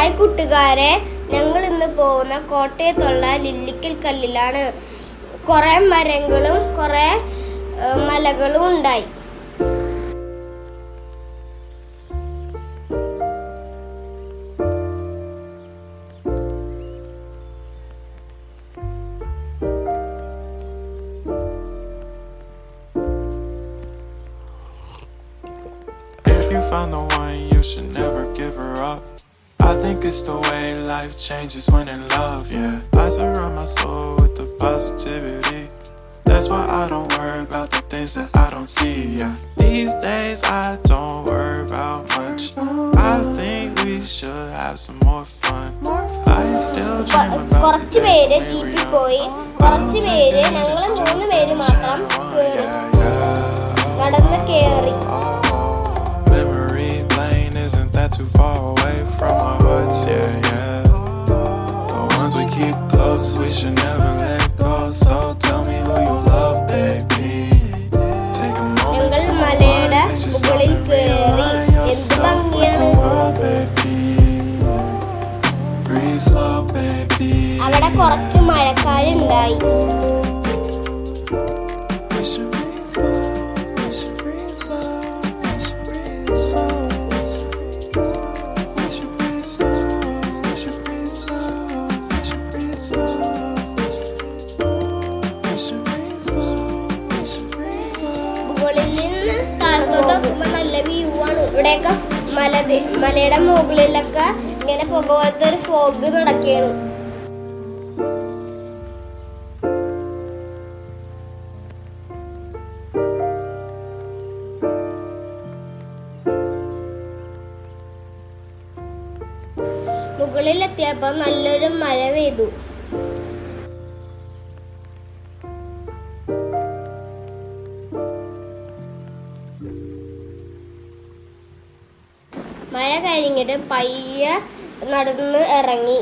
Hi കൂട്ടുകാരെ, ഞങ്ങൾ ഇന്ന് പോകുന്ന കോട്ടയത്തുള്ള ലില്ലിക്കൽ കല്ലിലാണ്. കുറേ മരങ്ങളും കുറേ മലകളും ഉണ്ടായി. If you found the one, you should never give her up. I think it's the way life changes when in love, yeah. I surround my soul with the positivity. That's why I don't worry about the things that I don't see, yeah. These days I don't worry about much. I think we should have some more fun. I still dream about കുറച്ച് പേര് ജീപ്പിൽ പോയി, കുറച്ച് പേര് ഞങ്ങൾ 3 പേര് മാത്രം നടന്ന് കയറി. Memory lane, isn't that too far away from our hearts, yeah, yeah. The ones we keep close, we should never let go. So tell me who you love, baby. Take a moment to മലയുടെ മുകളിൽ കയറി. എന്ത് ഭംഗിയാണ്. Breathe slow, baby. അവിടെ കുറച്ച് മഴക്കാരുണ്ടായി. നല്ല view ആണ്. ഇവിടെയൊക്കെ മലയുടെ മുകളിലൊക്കെ ഇങ്ങനെ പുക പോലത്തെ ഒരു ഫോഗ് നടക്കുകയാണ്. മുകളിലെത്തിയപ്പോ നല്ലൊരു മഴ പെയ്തു. മഴ കഴിഞ്ഞിട്ട് പയ്യെ നടന്ന് ഇറങ്ങി.